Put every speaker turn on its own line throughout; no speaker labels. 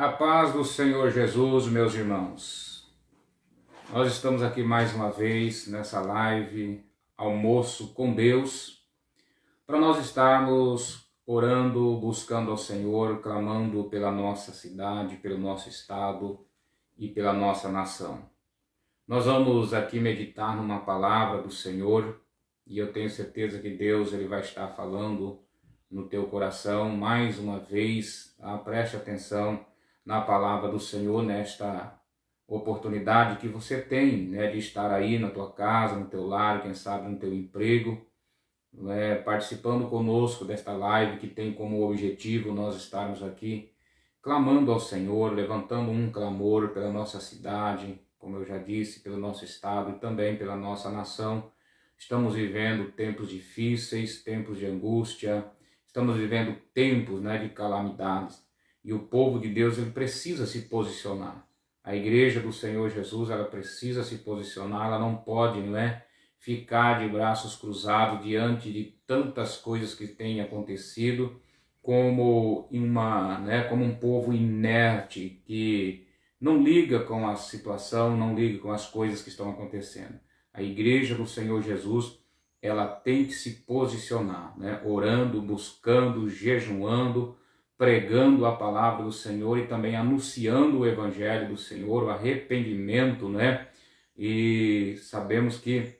A paz do Senhor Jesus, meus irmãos. Nós estamos aqui mais uma vez nessa live, Almoço com Deus, para nós estarmos orando, buscando ao Senhor, clamando pela nossa cidade, pelo nosso estado e pela nossa nação. Nós vamos aqui meditar numa palavra do Senhor e eu tenho certeza que Deus ele vai estar falando no teu coração mais uma vez. Preste atenção na palavra do Senhor nesta oportunidade que você tem, de estar aí na tua casa, no teu lar, quem sabe no teu emprego, participando conosco desta live que tem como objetivo nós estarmos aqui clamando ao Senhor, levantando um clamor pela nossa cidade, como eu já disse, pelo nosso estado e também pela nossa nação. Estamos vivendo tempos difíceis, tempos de angústia, estamos vivendo tempos de calamidades. E o povo de Deus ele precisa se posicionar. A igreja do Senhor Jesus ela precisa se posicionar, ela não pode ficar de braços cruzados diante de tantas coisas que têm acontecido, como um povo inerte que não liga com a situação, não liga com as coisas que estão acontecendo. A igreja do Senhor Jesus ela tem que se posicionar, orando, buscando, jejuando, pregando a palavra do Senhor e também anunciando o evangelho do Senhor, o arrependimento, E sabemos que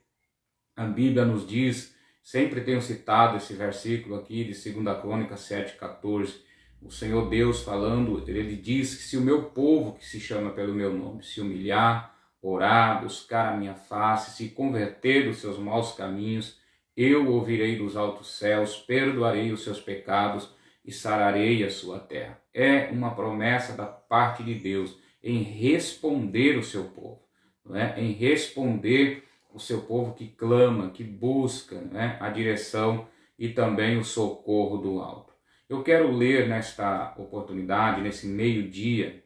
a Bíblia nos diz, sempre tenho citado esse versículo aqui de 2 Crônicas 7,14, o Senhor Deus falando, ele diz que se o meu povo que se chama pelo meu nome se humilhar, orar, buscar a minha face, se converter dos seus maus caminhos, eu ouvirei dos altos céus, perdoarei os seus pecados e sararei a sua terra. É uma promessa da parte de Deus em responder o seu povo, em responder o seu povo que clama, que busca a direção e também o socorro do alto. Eu quero ler nesta oportunidade, nesse meio-dia,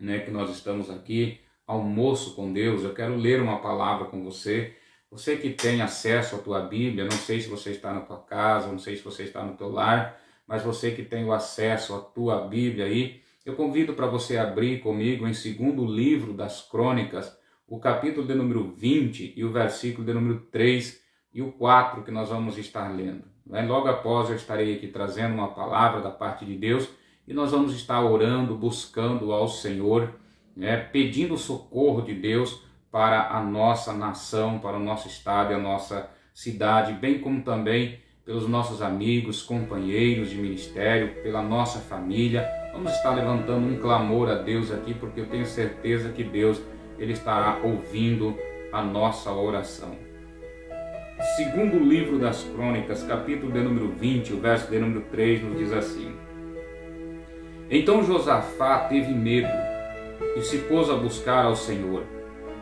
que nós estamos aqui, almoço com Deus, eu quero ler uma palavra com você. Você que tem acesso à tua Bíblia, não sei se você está na tua casa, não sei se você está no teu lar, mas você que tem o acesso à tua Bíblia aí, eu convido para você abrir comigo em 2º livro das Crônicas, o capítulo de número 20 e o versículo de número 3 e o 4 que nós vamos estar lendo. Logo após eu estarei aqui trazendo uma palavra da parte de Deus e nós vamos estar orando, buscando ao Senhor, pedindo o socorro de Deus para a nossa nação, para o nosso estado e a nossa cidade, bem como também pelos nossos amigos, companheiros de ministério, pela nossa família. Vamos estar levantando um clamor a Deus aqui, porque eu tenho certeza que Deus ele estará ouvindo a nossa oração. 2º livro das Crônicas, capítulo de número 20, o verso de número 3 nos diz assim: Então Josafá teve medo e se pôs a buscar ao Senhor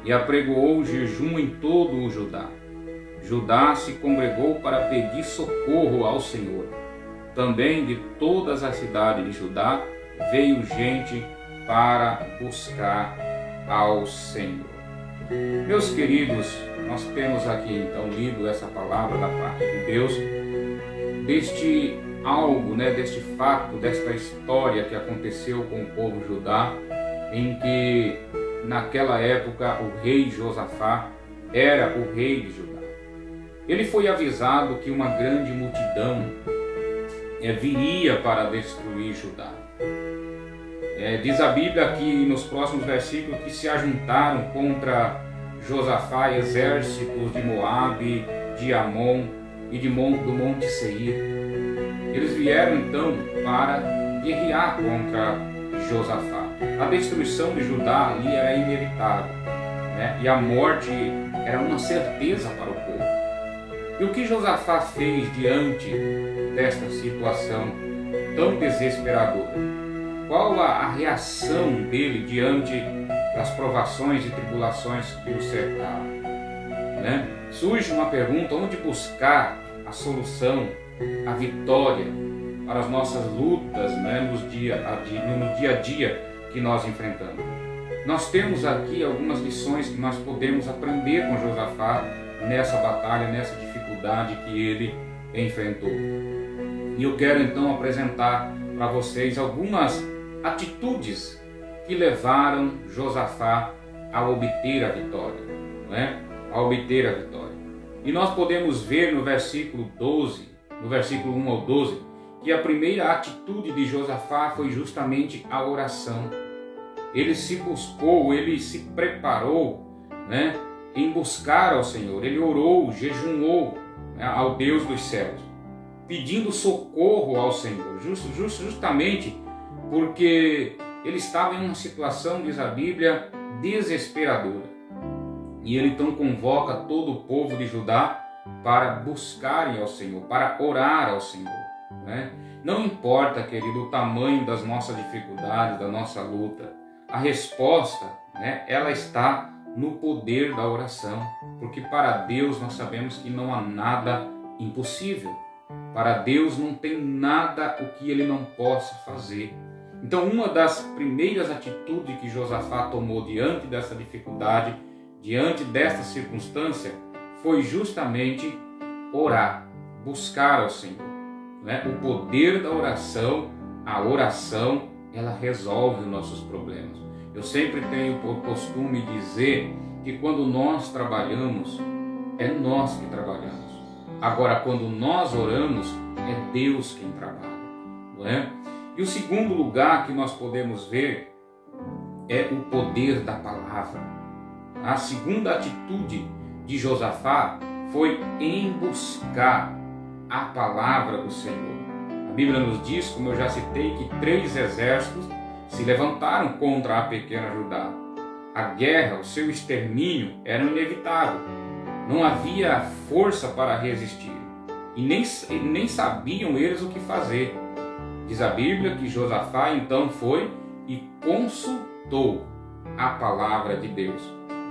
e apregoou o jejum em todo o Judá. Judá se congregou para pedir socorro ao Senhor. Também de todas as cidades de Judá veio gente para buscar ao Senhor. Meus queridos, nós temos aqui então lido essa palavra da parte de Deus, deste algo, deste fato, desta história que aconteceu com o povo Judá, em que naquela época o rei Josafá era o rei de Judá. Ele foi avisado que uma grande multidão viria para destruir Judá. Diz a Bíblia aqui nos próximos versículos que se ajuntaram contra Josafá exércitos de Moabe, de Amon e do Monte Seir. Eles vieram então para guerrear contra Josafá. A destruição de Judá ali era inevitável, e a morte era uma certeza para o povo. E o que Josafá fez diante desta situação tão desesperadora? Qual a reação dele diante das provações e tribulações que o cercavam? Surge uma pergunta: onde buscar a solução, a vitória para as nossas lutas no dia a dia que nós enfrentamos? Nós temos aqui algumas lições que nós podemos aprender com Josafá nessa batalha, nessa dificuldade que ele enfrentou. E eu quero então apresentar para vocês algumas atitudes que levaram Josafá a obter a vitória, não é? A obter a vitória. E nós podemos ver no versículo 12, no versículo 1 ao 12, que a primeira atitude de Josafá foi justamente a oração. Ele se buscou, ele se preparou, né, em buscar ao Senhor. Ele orou, jejuou, né, ao Deus dos céus, pedindo socorro ao Senhor, justamente porque ele estava em uma situação, diz a Bíblia, desesperadora. E ele então convoca todo o povo de Judá para buscarem ao Senhor, para orar ao Senhor, né? Não importa, querido, o tamanho das nossas dificuldades, da nossa luta, a resposta, né, ela está no poder da oração, porque para Deus nós sabemos que não há nada impossível. Para Deus não tem nada o que Ele não possa fazer. Então, uma das primeiras atitudes que Josafá tomou diante dessa dificuldade, diante desta circunstância, foi justamente orar, buscar ao Senhor, né? O poder da oração, a oração, ela resolve os nossos problemas. Eu sempre tenho por costume dizer que quando nós trabalhamos, é nós que trabalhamos. Agora, quando nós oramos, é Deus quem trabalha, não é? E o segundo lugar que nós podemos ver é o poder da palavra. A segunda atitude de Josafá foi em buscar a palavra do Senhor. A Bíblia nos diz, como eu já citei, que 3 exércitos se levantaram contra a pequena Judá. A guerra, o seu extermínio era inevitável. Não havia força para resistir. E nem sabiam eles o que fazer. Diz a Bíblia que Josafá então foi e consultou a palavra de Deus,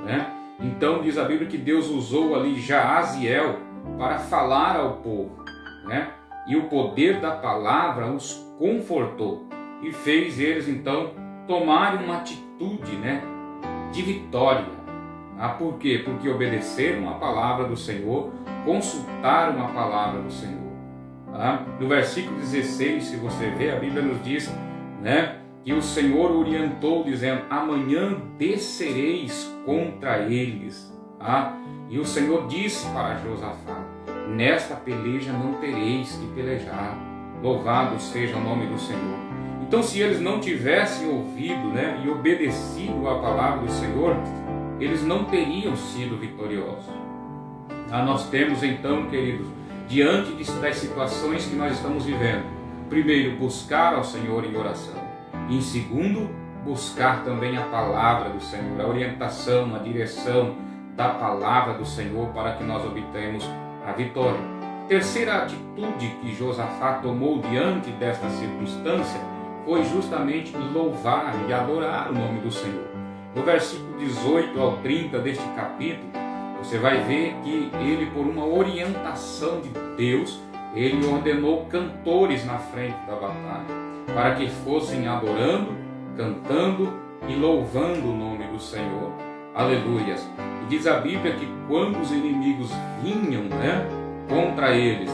né? Então diz a Bíblia que Deus usou ali Jaaziel para falar ao povo, né? E o poder da palavra os confortou e fez eles então tomarem uma atitude, né, de vitória. Por quê? Porque obedeceram a palavra do Senhor, consultaram a palavra do Senhor. No versículo 16, se você ver, a Bíblia nos diz, né, que o Senhor orientou dizendo: amanhã descereis contra eles. E o Senhor disse para Josafá: nesta peleja não tereis que pelejar. Louvado seja o nome do Senhor. Então, se eles não tivessem ouvido, né, e obedecido à palavra do Senhor, eles não teriam sido vitoriosos. Nós temos então, queridos, diante das situações que nós estamos vivendo, primeiro, buscar ao Senhor em oração. E em segundo, buscar também a palavra do Senhor, a orientação, a direção da palavra do Senhor para que nós obtenhamos a vitória. Terceira atitude que Josafá tomou diante desta circunstância foi justamente louvar e adorar o nome do Senhor. No versículo 18 ao 30 deste capítulo, você vai ver que ele, por uma orientação de Deus, ele ordenou cantores na frente da batalha, para que fossem adorando, cantando e louvando o nome do Senhor. Aleluias! E diz a Bíblia que quando os inimigos vinham, né, contra eles,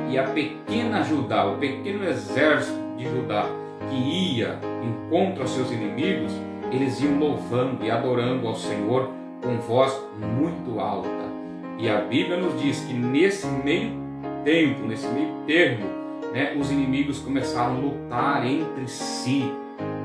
e a pequena Judá, o pequeno exército de Judá, que ia em contra os seus inimigos, eles iam louvando e adorando ao Senhor com voz muito alta. E a Bíblia nos diz que nesse meio tempo, nesse meio termo, né, os inimigos começaram a lutar entre si,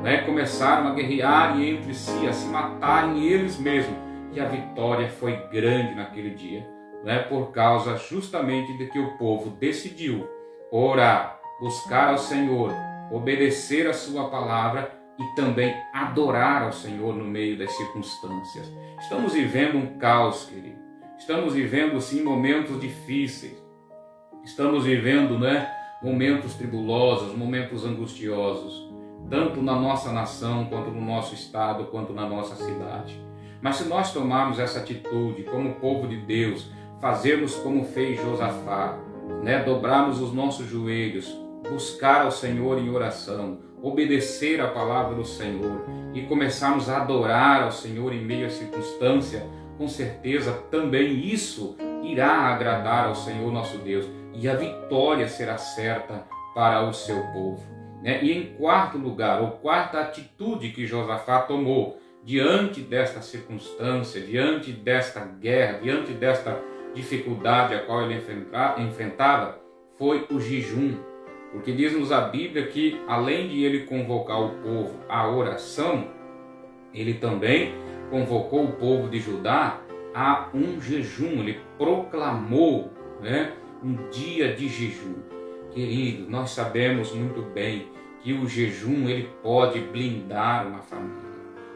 né, começaram a guerrear entre si, a se matarem eles mesmos. E a vitória foi grande naquele dia, né, por causa justamente de que o povo decidiu orar, buscar ao Senhor, obedecer a sua palavra e também adorar ao Senhor no meio das circunstâncias. Estamos vivendo um caos, querido. Estamos vivendo, sim, momentos difíceis. Estamos vivendo, né, momentos tribulosos, momentos angustiosos, tanto na nossa nação, quanto no nosso estado, quanto na nossa cidade. Mas se nós tomarmos essa atitude como povo de Deus, fazermos como fez Josafá, né, dobrarmos os nossos joelhos, buscar ao Senhor em oração, obedecer a palavra do Senhor e começarmos a adorar ao Senhor em meio à circunstância, com certeza também isso irá agradar ao Senhor nosso Deus e a vitória será certa para o seu povo. né? E em quarto lugar, ou quarta atitude que Josafá tomou diante desta circunstância, diante desta guerra, diante desta dificuldade a qual ele enfrentava, foi o jejum. Porque diz-nos a Bíblia que, além de ele convocar o povo à oração, ele também convocou o povo de Judá a um jejum. Ele proclamou, né, um dia de jejum. Querido, nós sabemos muito bem que o jejum ele pode blindar uma família.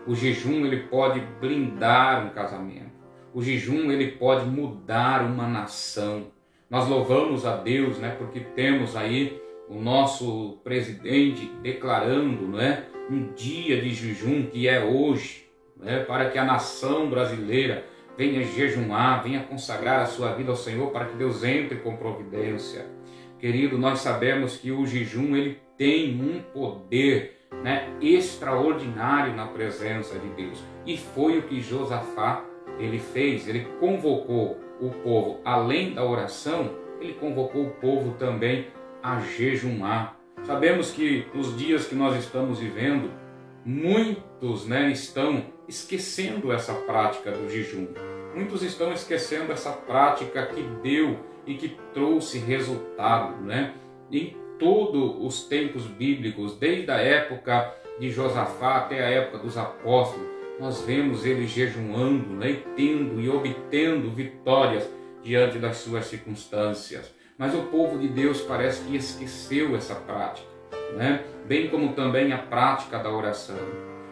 O jejum ele pode blindar um casamento. O jejum ele pode mudar uma nação. Nós louvamos a Deus, né, porque temos aí o nosso presidente declarando, né, um dia de jejum que é hoje, né, para que a nação brasileira venha jejumar, venha consagrar a sua vida ao Senhor, para que Deus entre com providência. Querido, nós sabemos que o jejum ele tem um poder, né, extraordinário na presença de Deus. E foi o que Josafá ele fez. Ele convocou o povo, além da oração, ele convocou o povo também a jejumar. Sabemos que nos dias que nós estamos vivendo, muitos, né, estão esquecendo essa prática do jejum. Muitos estão esquecendo essa prática que deu e que trouxe resultado, né? Em todos os tempos bíblicos, desde a época de Josafá até a época dos apóstolos, nós vemos eles jejuando, né, tendo e obtendo vitórias diante das suas circunstâncias. Mas o povo de Deus parece que esqueceu essa prática, né? Bem como também a prática da oração.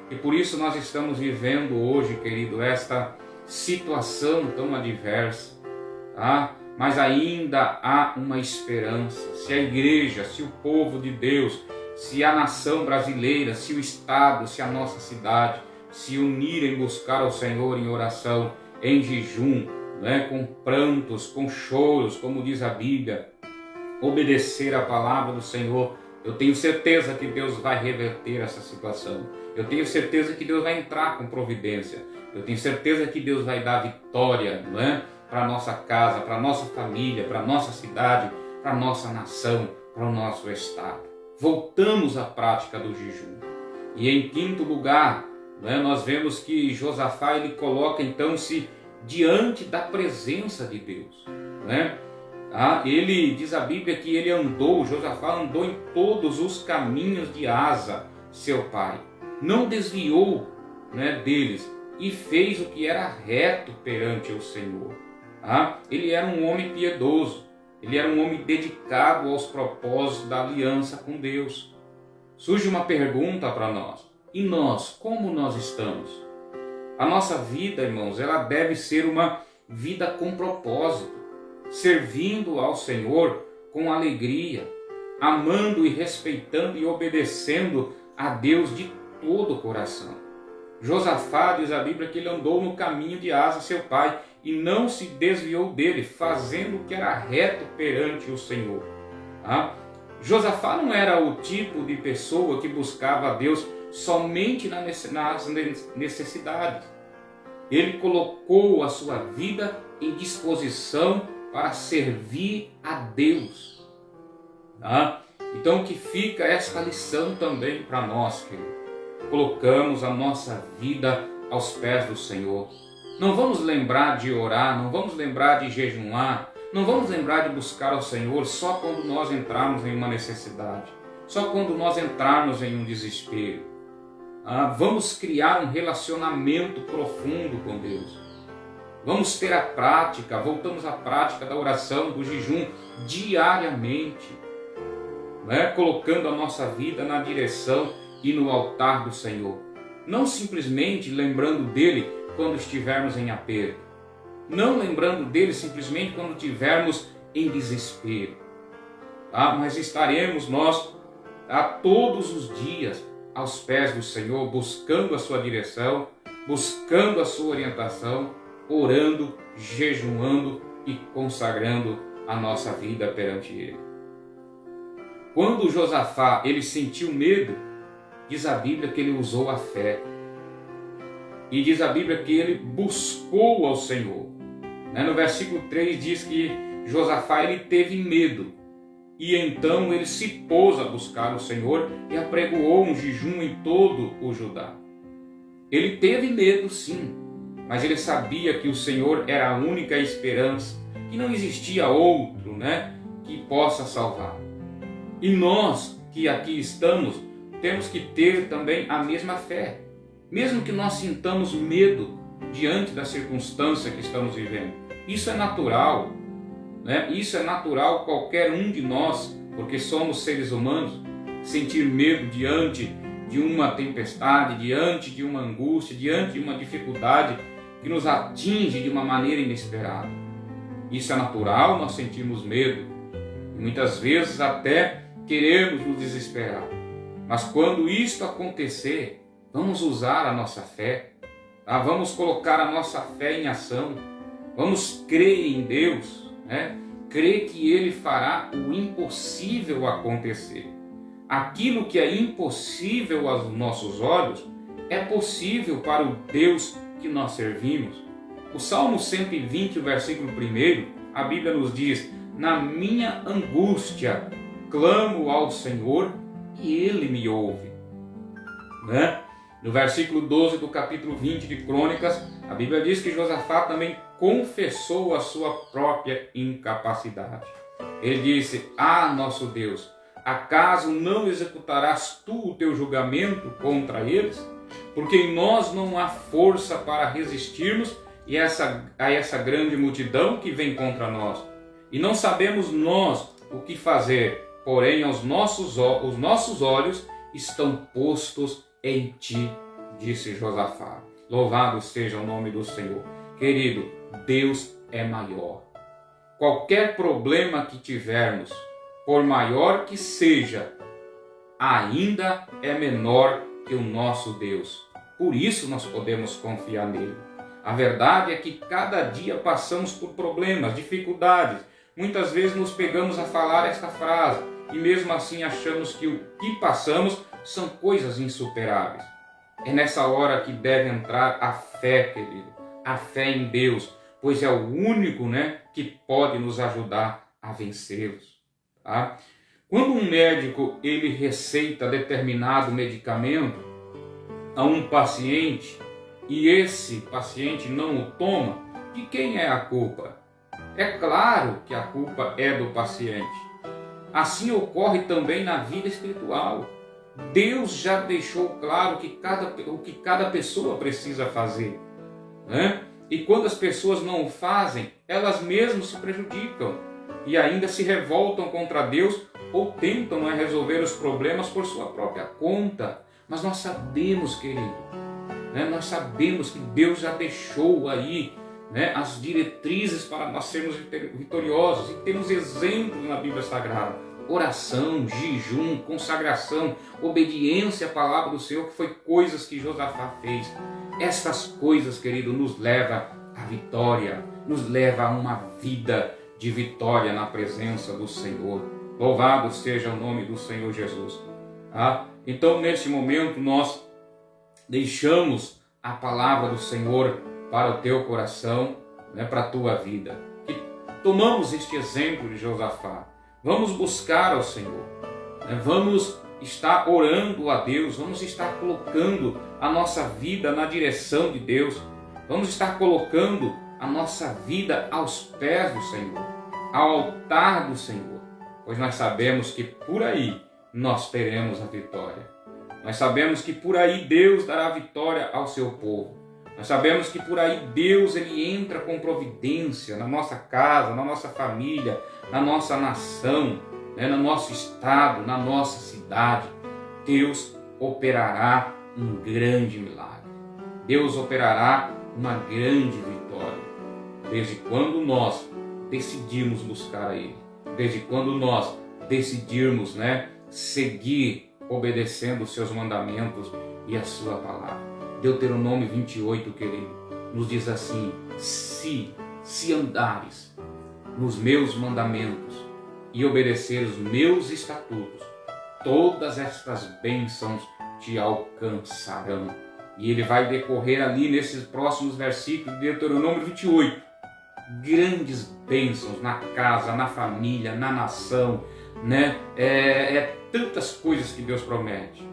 E por isso nós estamos vivendo hoje, querido, esta situação tão adversa, tá? Mas ainda há uma esperança. Se a igreja, se o povo de Deus, se a nação brasileira, se o Estado, se a nossa cidade se unirem buscar ao Senhor em oração, em jejum, né, com prantos, com choros, como diz a Bíblia, obedecer a palavra do Senhor, eu tenho certeza que Deus vai reverter essa situação. Eu tenho certeza que Deus vai entrar com providência. Eu tenho certeza que Deus vai dar vitória, não é? Para a nossa casa, para a nossa família, para a nossa cidade, para a nossa nação, para o nosso estado. Voltamos à prática do jejum. E em quinto lugar, né, nós vemos que Josafá ele coloca então-se diante da presença de Deus, né? Ele diz a Bíblia que ele andou, Josafá andou em todos os caminhos de Asa, seu pai, não desviou, né, deles e fez o que era reto perante o Senhor. Ele era um homem piedoso, ele era um homem dedicado aos propósitos da aliança com Deus. Surge uma pergunta para nós: e nós, como nós estamos? A nossa vida, irmãos, ela deve ser uma vida com propósito, servindo ao Senhor com alegria, amando e respeitando e obedecendo a Deus de todo o coração. Josafá, diz a Bíblia, que ele andou no caminho de Asa, seu pai, e não se desviou dele, fazendo o que era reto perante o Senhor. Josafá não era o tipo de pessoa que buscava a Deus somente nas necessidades. Ele colocou a sua vida em disposição para servir a Deus. Então que fica esta lição também para nós, querido. Colocamos a nossa vida aos pés do Senhor. Não vamos lembrar de orar, não vamos lembrar de jejuar, não vamos lembrar de buscar ao Senhor só quando nós entrarmos em uma necessidade, só quando nós entrarmos em um desespero. Vamos criar um relacionamento profundo com Deus. Vamos ter a prática, voltamos à prática da oração, do jejum diariamente, né? Colocando a nossa vida na direção e no altar do Senhor. Não simplesmente lembrando dele quando estivermos em aperto. Não lembrando dele simplesmente quando estivermos em desespero. Mas estaremos nós todos os dias aos pés do Senhor, buscando a sua direção, buscando a sua orientação, orando, jejuando e consagrando a nossa vida perante Ele. Quando Josafá ele sentiu medo, diz a Bíblia que ele usou a fé. E diz a Bíblia que ele buscou ao Senhor. No versículo 3 diz que Josafá ele teve medo E então ele se pôs a buscar o Senhor e apregoou um jejum em todo o Judá. Ele teve medo, sim, mas ele sabia que o Senhor era a única esperança, que não existia outro, que possa salvar. E nós que aqui estamos, temos que ter também a mesma fé. Mesmo que nós sintamos medo diante da circunstância que estamos vivendo. Isso é natural, Isso é natural qualquer um de nós, porque somos seres humanos, sentir medo diante de uma tempestade, diante de uma angústia, diante de uma dificuldade que nos atinge de uma maneira inesperada. Isso é natural, nós sentimos medo. E muitas vezes até queremos nos desesperar. Mas quando isto acontecer, vamos usar a nossa fé, vamos colocar a nossa fé em ação, vamos crer em Deus, crer que Ele fará o impossível acontecer. Aquilo que é impossível aos nossos olhos é possível para o Deus que nós servimos. O Salmo 120, o versículo 1, a Bíblia nos diz: na minha angústia clamo ao Senhor e Ele me ouve. No versículo 12 do capítulo 20 de Crônicas, a Bíblia diz que Josafá também confessou a sua própria incapacidade. Ele disse: nosso Deus, acaso não executarás tu o teu julgamento contra eles? Porque em nós não há força para resistirmos a essa grande multidão que vem contra nós. E não sabemos nós o que fazer, porém os nossos olhos estão postos em ti, disse Josafá. Louvado seja o nome do Senhor. Querido, Deus é maior. Qualquer problema que tivermos, por maior que seja, ainda é menor que o nosso Deus. Por isso nós podemos confiar nele. A verdade é que cada dia passamos por problemas, dificuldades. Muitas vezes nos pegamos a falar esta frase e mesmo assim achamos que o que passamos são coisas insuperáveis. É nessa hora que deve entrar a fé, querido. A fé em Deus, pois é o único, que pode nos ajudar a vencê-los. Tá? Quando um médico ele receita determinado medicamento a um paciente e esse paciente não o toma, de quem é a culpa? É claro que a culpa é do paciente. Assim ocorre também na vida espiritual. Deus já deixou claro o que cada pessoa precisa fazer. E quando as pessoas não o fazem, elas mesmas se prejudicam e ainda se revoltam contra Deus ou tentam resolver os problemas por sua própria conta. Mas nós sabemos, querido, nós sabemos que Deus já deixou aí as diretrizes para nós sermos vitoriosos, e temos exemplos na Bíblia Sagrada: oração, jejum, consagração, obediência à palavra do Senhor, que foi coisas que Josafá fez. Estas coisas, querido, nos levam à vitória, nos levam a uma vida de vitória na presença do Senhor. Louvado seja o nome do Senhor Jesus. Então, neste momento, nós deixamos a palavra do Senhor para o teu coração, para a tua vida. Que tomamos este exemplo de Josafá. Vamos buscar ao Senhor. Vamos estar orando a Deus. Vamos estar colocando a nossa vida na direção de Deus. Vamos estar colocando a nossa vida aos pés do Senhor, ao altar do Senhor. Pois nós sabemos que por aí nós teremos a vitória. Nós sabemos que por aí Deus dará vitória ao seu povo. Nós sabemos que por aí Deus ele entra com providência na nossa casa, na nossa família, na nossa nação, no nosso estado, na nossa cidade. Deus operará um grande milagre. Deus operará uma grande vitória. Desde quando nós decidirmos buscar a Ele. Desde quando nós decidirmos seguir obedecendo os seus mandamentos e a sua palavra. Deuteronômio 28, querido, nos diz assim: se andares nos meus mandamentos e obedecer os meus estatutos, todas estas bênçãos te alcançarão. E ele vai decorrer ali nesses próximos versículos de Deuteronômio 28. Grandes bênçãos na casa, na família, na nação, né? Tantas coisas que Deus promete.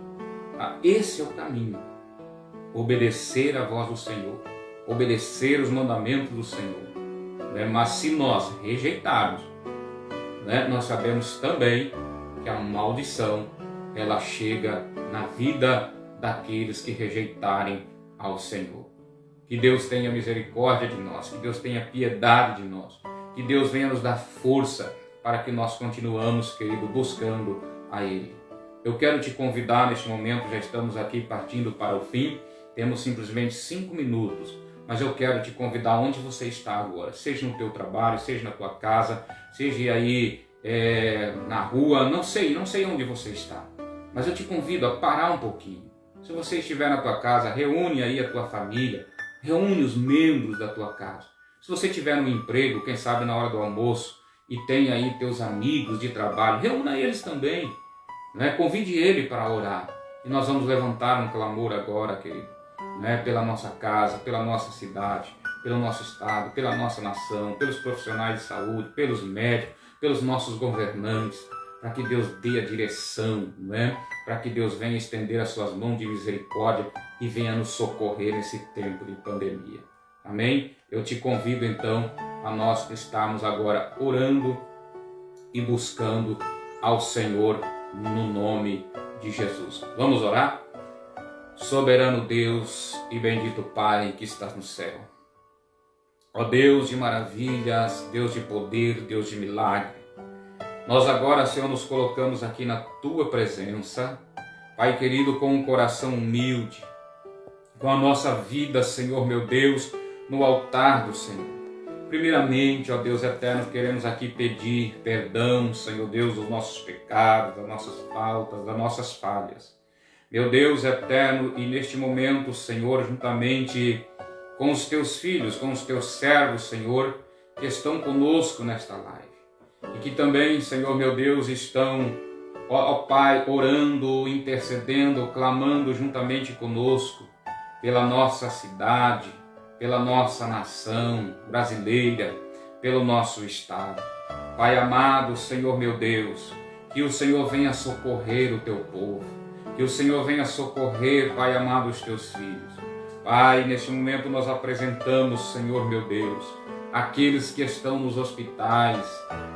Esse é o caminho. Obedecer a voz do Senhor, obedecer os mandamentos do Senhor, né? Mas se nós rejeitarmos, né, nós sabemos também que a maldição ela chega na vida daqueles que rejeitarem ao Senhor. Que Deus tenha misericórdia de nós, que Deus tenha piedade de nós, que Deus venha nos dar força para que nós continuamos, querido, buscando a Ele. Eu quero te convidar neste momento, já estamos aqui partindo para o fim, temos simplesmente 5 minutos, mas eu quero te convidar onde você está agora, seja no teu trabalho, seja na tua casa, seja aí na rua, não sei onde você está, mas eu te convido a parar um pouquinho. Se você estiver na tua casa, reúne aí a tua família, reúne os membros da tua casa. Se você tiver no emprego, quem sabe na hora do almoço, e tem aí teus amigos de trabalho, reúna eles também, né? Convide ele para orar. E nós vamos levantar um clamor agora, querido, né? Pela nossa casa, pela nossa cidade, pelo nosso estado, pela nossa nação, pelos profissionais de saúde, pelos médicos, pelos nossos governantes, para que Deus dê a direção, né? Para que Deus venha estender as suas mãos de misericórdia e venha nos socorrer nesse tempo de pandemia. Amém? Eu te convido então a nós estarmos agora orando e buscando ao Senhor no nome de Jesus. Vamos orar? Soberano Deus e bendito Pai que estás no céu. Ó Deus de maravilhas, Deus de poder, Deus de milagre. Nós agora, Senhor, nos colocamos aqui na Tua presença, Pai querido, com um coração humilde, com a nossa vida, Senhor meu Deus, no altar do Senhor. Primeiramente, ó Deus eterno, queremos aqui pedir perdão, Senhor Deus, dos nossos pecados, das nossas faltas, das nossas falhas. Meu Deus eterno, e neste momento, Senhor, juntamente com os Teus filhos, com os Teus servos, Senhor, que estão conosco nesta live. E que também, Senhor meu Deus, estão, ó Pai, orando, intercedendo, clamando juntamente conosco pela nossa cidade, pela nossa nação brasileira, pelo nosso estado. Pai amado, Senhor meu Deus, que o Senhor venha socorrer o Teu povo, que o Senhor venha socorrer, Pai amado, os Teus filhos. Pai, neste momento nós apresentamos, Senhor meu Deus, aqueles que estão nos hospitais,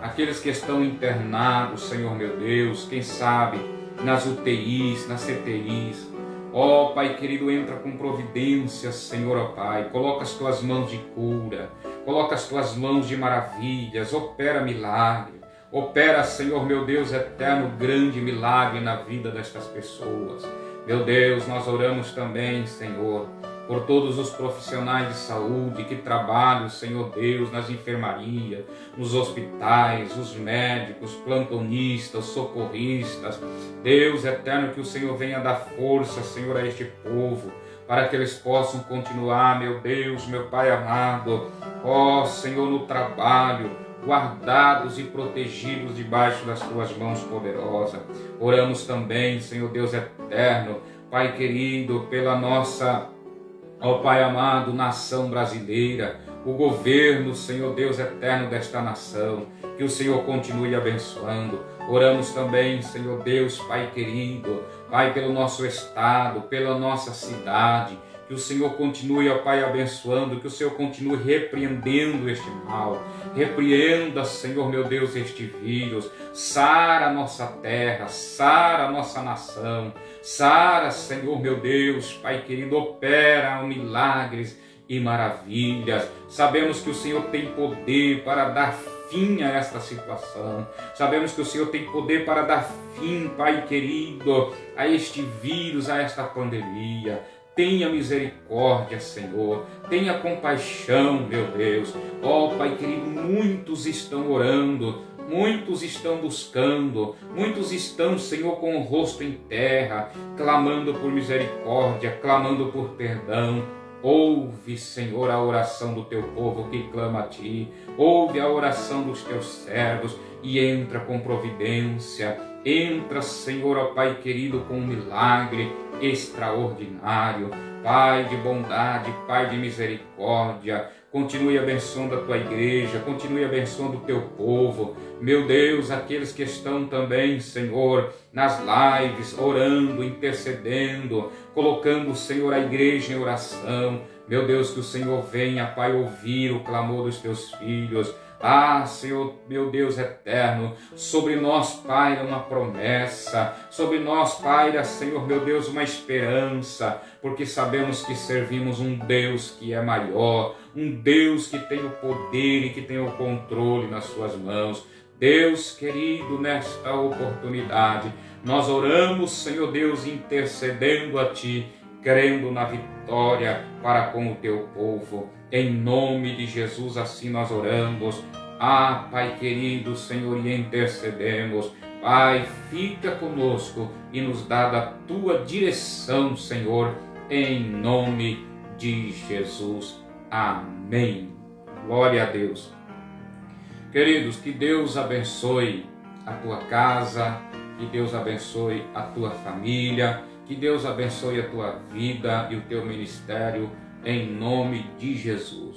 aqueles que estão internados, Senhor meu Deus, quem sabe nas UTIs, nas CTIs. Ó Pai querido, entra com providência, Senhor, ó Pai, coloca as Tuas mãos de cura, coloca as Tuas mãos de maravilhas, opera milagre, opera, Senhor meu Deus eterno, grande milagre na vida destas pessoas. Meu Deus, nós oramos também, Senhor, por todos os profissionais de saúde que trabalham, Senhor Deus, nas enfermarias, nos hospitais, os médicos, plantonistas, socorristas. Deus eterno, que o Senhor venha dar força, Senhor, a este povo, para que eles possam continuar, meu Deus, meu Pai amado, ó Senhor, no trabalho, guardados e protegidos debaixo das Tuas mãos poderosas. Oramos também, Senhor Deus eterno, Pai querido, pela nossa, ó Pai amado, nação brasileira, o governo, Senhor Deus eterno desta nação, que o Senhor continue abençoando. Oramos também, Senhor Deus, Pai querido, Pai, pelo nosso estado, pela nossa cidade, que o Senhor continue, ó Pai, abençoando, que o Senhor continue repreendendo este mal, repreenda, Senhor meu Deus, este vírus, sara a nossa terra, sara a nossa nação, sara, Senhor meu Deus, Pai querido, opera milagres e maravilhas. Sabemos que o Senhor tem poder para dar fim a esta situação. Sabemos que o Senhor tem poder para dar fim, Pai querido, a este vírus, a esta pandemia. Tenha misericórdia, Senhor. Tenha compaixão, meu Deus. Ó Pai querido, muitos estão orando, muitos estão buscando, muitos estão, Senhor, com o rosto em terra, clamando por misericórdia, clamando por perdão. Ouve, Senhor, a oração do Teu povo que clama a Ti. Ouve a oração dos Teus servos e entra com providência. Entra, Senhor, ó Pai querido, com um milagre extraordinário. Pai de bondade, Pai de misericórdia, continue abençoando a tua igreja, continue abençoando o teu povo. Meu Deus, aqueles que estão também, Senhor, nas lives, orando, intercedendo, colocando, Senhor, a igreja em oração. Meu Deus, que o Senhor venha, Pai, ouvir o clamor dos teus filhos. Ah, Senhor, meu Deus eterno, sobre nós paira uma promessa, sobre nós paira, Senhor, meu Deus, uma esperança, porque sabemos que servimos um Deus que é maior, um Deus que tem o poder e que tem o controle nas suas mãos. Deus querido, nesta oportunidade, nós oramos, Senhor Deus, intercedendo a Ti, crendo na vitória para com o Teu povo. Em nome de Jesus, assim nós oramos. Ah, Pai querido, Senhor, e intercedemos. Pai, fica conosco e nos dá da Tua direção, Senhor, em nome de Jesus. Amém. Glória a Deus. Queridos, que Deus abençoe a tua casa, que Deus abençoe a tua família, que Deus abençoe a tua vida e o teu ministério, em nome de Jesus.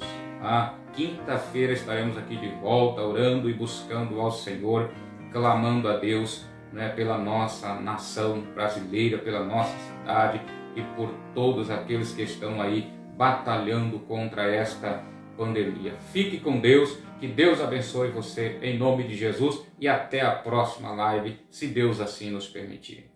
Quinta-feira estaremos aqui de volta, orando e buscando ao Senhor, clamando a Deus, né, pela nossa nação brasileira, pela nossa cidade e por todos aqueles que estão aí batalhando contra esta pandemia. Fique com Deus, que Deus abençoe você em nome de Jesus e até a próxima live, se Deus assim nos permitir.